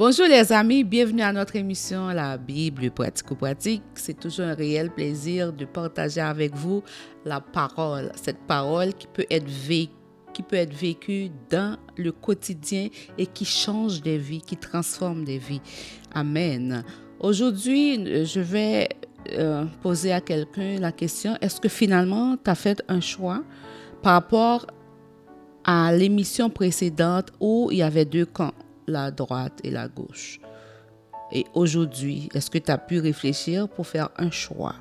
Bonjour les amis, bienvenue à notre émission La Bible pratico-pratique. C'est toujours un réel plaisir de partager avec vous la parole, cette parole qui peut être vécue dans le quotidien et qui change des vies, qui transforme des vies. Amen. Aujourd'hui, je vais poser à quelqu'un la question, est-ce que finalement tu as fait un choix par rapport à l'émission précédente où il y avait deux camps, la droite et la gauche. Et aujourd'hui, est-ce que tu as pu réfléchir pour faire un choix?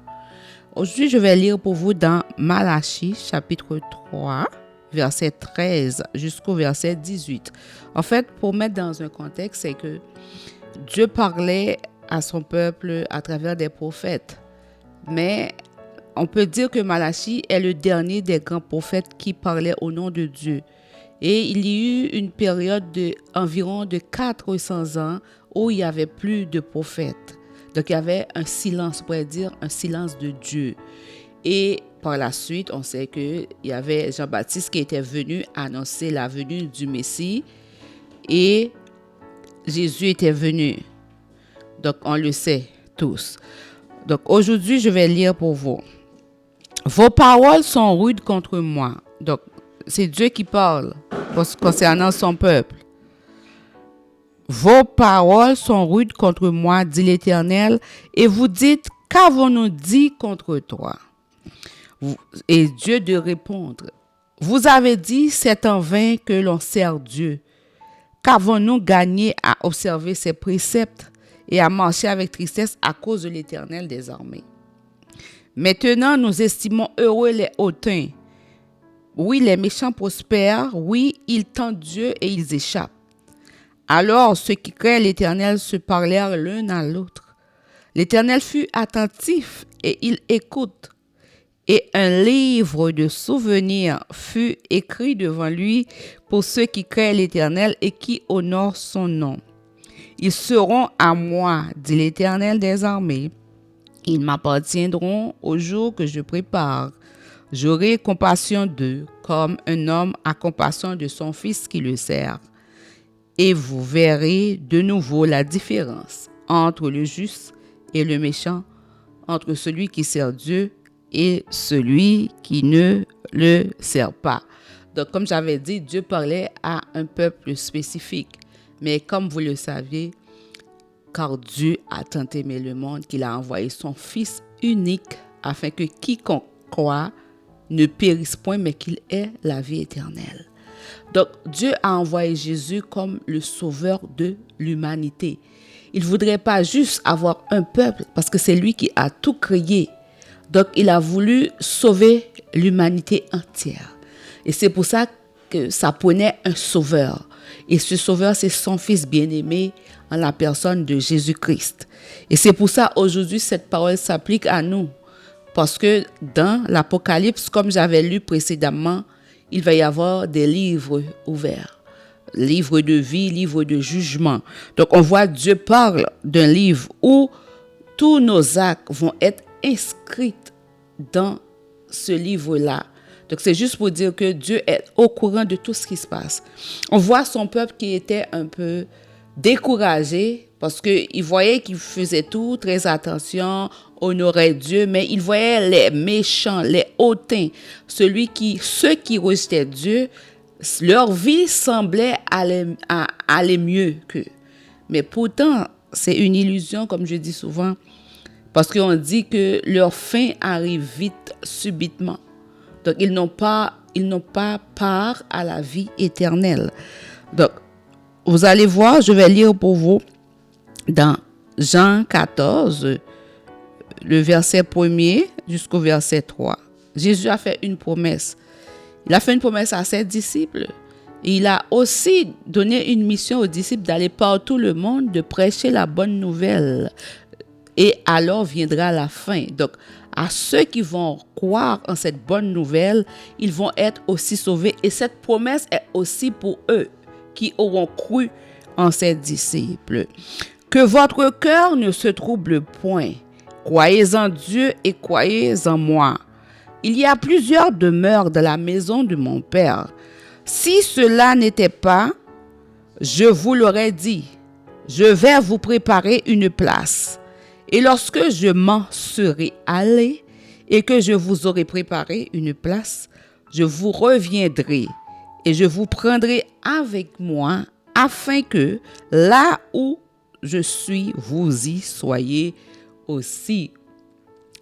Aujourd'hui, je vais lire pour vous dans Malachie, chapitre 3, verset 13 jusqu'au verset 18. En fait, pour mettre dans un contexte, c'est que Dieu parlait à son peuple à travers des prophètes. Mais on peut dire que Malachie est le dernier des grands prophètes qui parlaient au nom de Dieu. Et il y a eu une période d'environ 400 ans où il n'y avait plus de prophètes. Donc il y avait un silence, on pourrait dire un silence de Dieu. Et par la suite, on sait qu'il y avait Jean-Baptiste qui était venu annoncer la venue du Messie. Et Jésus était venu. Donc on le sait tous. Donc aujourd'hui, je vais lire pour vous. Vos paroles sont rudes contre moi. Donc c'est Dieu qui parle concernant son peuple. Vos paroles sont rudes contre moi, dit l'Éternel, et vous dites, qu'avons-nous dit contre toi? Et Dieu de répondre, vous avez dit, c'est en vain que l'on sert Dieu. Qu'avons-nous gagné à observer ses préceptes et à marcher avec tristesse à cause de l'Éternel des armées? Maintenant, nous estimons heureux les hautains. Oui, les méchants prospèrent, oui, ils tentent Dieu et ils échappent. Alors, ceux qui craignent l'Éternel se parlèrent l'un à l'autre. L'Éternel fut attentif et il écoute. Et un livre de souvenirs fut écrit devant lui pour ceux qui craignent l'Éternel et qui honorent son nom. Ils seront à moi, dit l'Éternel des armées. Ils m'appartiendront au jour que je prépare. J'aurai compassion d'eux, comme un homme a compassion de son fils qui le sert. Et vous verrez de nouveau la différence entre le juste et le méchant, entre celui qui sert Dieu et celui qui ne le sert pas. Donc, comme j'avais dit, Dieu parlait à un peuple spécifique. Mais comme vous le saviez, car Dieu a tant aimé le monde qu'il a envoyé son Fils unique afin que quiconque croit ne périsse point, mais qu'il ait la vie éternelle. Donc, Dieu a envoyé Jésus comme le sauveur de l'humanité. Il ne voudrait pas juste avoir un peuple, parce que c'est lui qui a tout créé. Donc, il a voulu sauver l'humanité entière. Et c'est pour ça que ça prenait un sauveur. Et ce sauveur, c'est son Fils bien-aimé en la personne de Jésus-Christ. Et c'est pour ça, aujourd'hui, cette parole s'applique à nous. Parce que dans l'Apocalypse, comme j'avais lu précédemment, il va y avoir des livres ouverts. Livres de vie, livres de jugement. Donc on voit Dieu parle d'un livre où tous nos actes vont être inscrits dans ce livre-là. Donc c'est juste pour dire que Dieu est au courant de tout ce qui se passe. On voit son peuple qui était un peu découragé parce qu'il voyait qu'il faisait tout, très attention, honorait Dieu, mais il voyait les méchants, les hautains, ceux qui rejetaient Dieu, leur vie semblait aller mieux qu'eux. Mais pourtant, c'est une illusion, comme je dis souvent, parce qu'on dit que leur fin arrive vite, subitement. Donc, ils n'ont pas part à la vie éternelle. Donc, vous allez voir, je vais lire pour vous dans Jean 14, le verset 1er jusqu'au verset 3. Jésus a fait une promesse. Il a fait une promesse à ses disciples. Et il a aussi donné une mission aux disciples d'aller partout le monde, de prêcher la bonne nouvelle. Et alors viendra la fin. Donc, à ceux qui vont croire en cette bonne nouvelle, ils vont être aussi sauvés. Et cette promesse est aussi pour eux qui auront cru en ses disciples. Que votre cœur ne se trouble point. Croyez en Dieu et croyez en moi. Il y a plusieurs demeures dans la maison de mon Père. Si cela n'était pas, je vous l'aurais dit. je vais vous préparer une place. Et lorsque je m'en serai allé et que je vous aurai préparé une place, je vous reviendrai et je vous prendrai avec moi afin que là où je suis, vous y soyez aussi.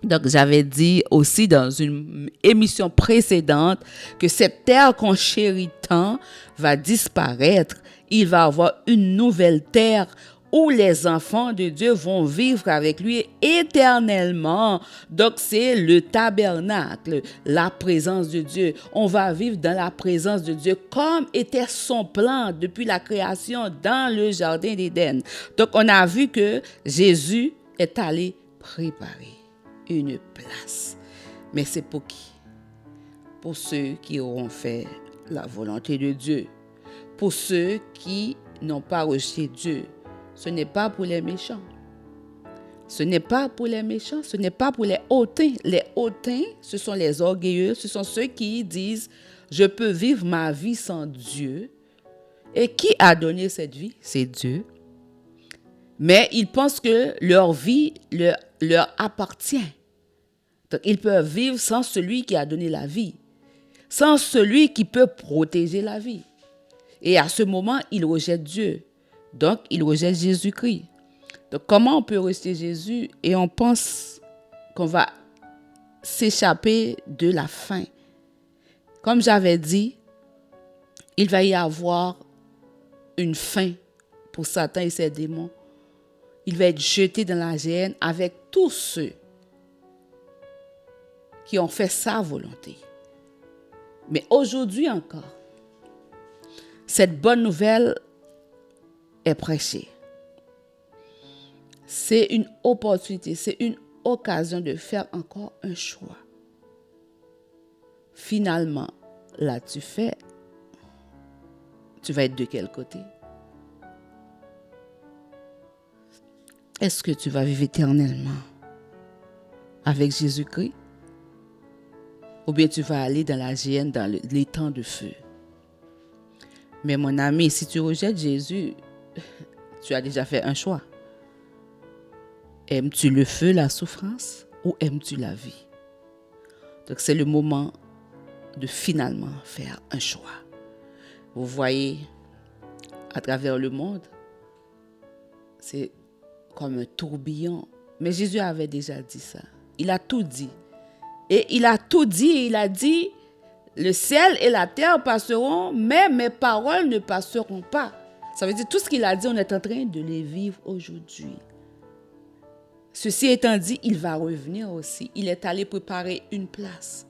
Donc, j'avais dit aussi dans une émission précédente que cette terre qu'on chérit tant va disparaître. Il va y avoir une nouvelle terre où les enfants de Dieu vont vivre avec lui éternellement. Donc, c'est le tabernacle, la présence de Dieu. On va vivre dans la présence de Dieu comme était son plan depuis la création dans le jardin d'Éden. Donc, on a vu que Jésus est allé préparer une place. Mais c'est pour qui? Pour ceux qui auront fait la volonté de Dieu. Pour ceux qui n'ont pas rejeté Dieu. Ce n'est pas pour les méchants. Ce n'est pas pour les méchants, ce n'est pas pour les hautains. Les hautains, ce sont les orgueilleux, ce sont ceux qui disent « Je peux vivre ma vie sans Dieu. » Et qui a donné cette vie? C'est Dieu. Mais ils pensent que leur vie leur appartient. Donc, ils peuvent vivre sans celui qui a donné la vie, sans celui qui peut protéger la vie. Et à ce moment, ils rejettent Dieu. Donc, ils rejettent Jésus-Christ. Donc, comment on peut rejeter Jésus et on pense qu'on va s'échapper de la fin? Comme j'avais dit, il va y avoir une fin pour Satan et ses démons. Il va être jeté dans la géhenne avec tous ceux qui ont fait sa volonté. Mais aujourd'hui encore, cette bonne nouvelle est prêchée. C'est une opportunité, c'est une occasion de faire encore un choix. Finalement, là tu vas être de quel côté? Est-ce que tu vas vivre éternellement avec Jésus-Christ? Ou bien tu vas aller dans la géhenne, dans l'étang de feu? Mais mon ami, si tu rejettes Jésus, tu as déjà fait un choix. Aimes-tu le feu, la souffrance, ou aimes-tu la vie? Donc c'est le moment de finalement faire un choix. Vous voyez, à travers le monde, c'est comme un tourbillon. Mais Jésus avait déjà dit ça. Il a tout dit. Et il a tout dit, et il a dit, le ciel et la terre passeront, mais mes paroles ne passeront pas. Ça veut dire tout ce qu'il a dit, on est en train de les vivre aujourd'hui. Ceci étant dit, il va revenir aussi. Il est allé préparer une place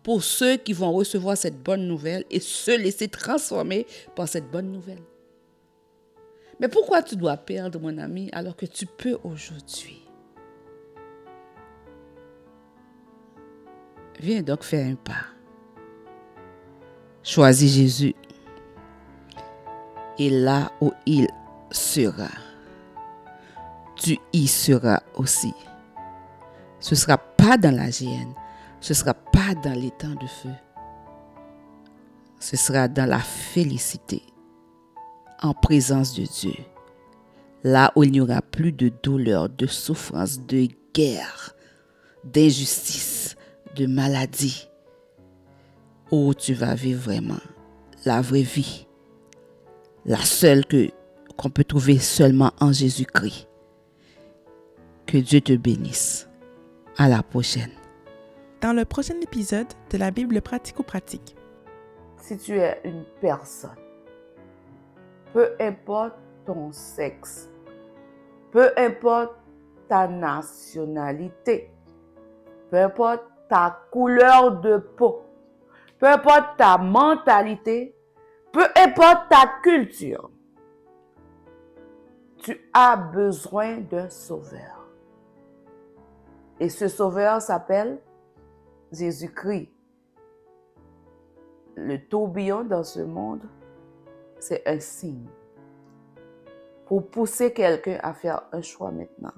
pour ceux qui vont recevoir cette bonne nouvelle et se laisser transformer par cette bonne nouvelle. Mais pourquoi tu dois perdre, mon ami, alors que tu peux aujourd'hui? Viens donc faire un pas. Choisis Jésus. Et là où il sera, tu y seras aussi. Ce ne sera pas dans la géhenne. Ce ne sera pas dans l'étang de feu. Ce sera dans la félicité, en présence de Dieu. Là où il n'y aura plus de douleur, de souffrance, de guerre, d'injustice, de maladie. Où tu vas vivre vraiment la vraie vie. La seule qu'on peut trouver seulement en Jésus-Christ. Que Dieu te bénisse. À la prochaine. Dans le prochain épisode de la Bible pratico-pratique. Si tu es une personne, peu importe ton sexe, peu importe ta nationalité, peu importe ta couleur de peau, peu importe ta mentalité, peu importe ta culture, tu as besoin d'un sauveur. Et ce sauveur s'appelle Jésus-Christ. Le tourbillon dans ce monde, c'est un signe pour pousser quelqu'un à faire un choix maintenant.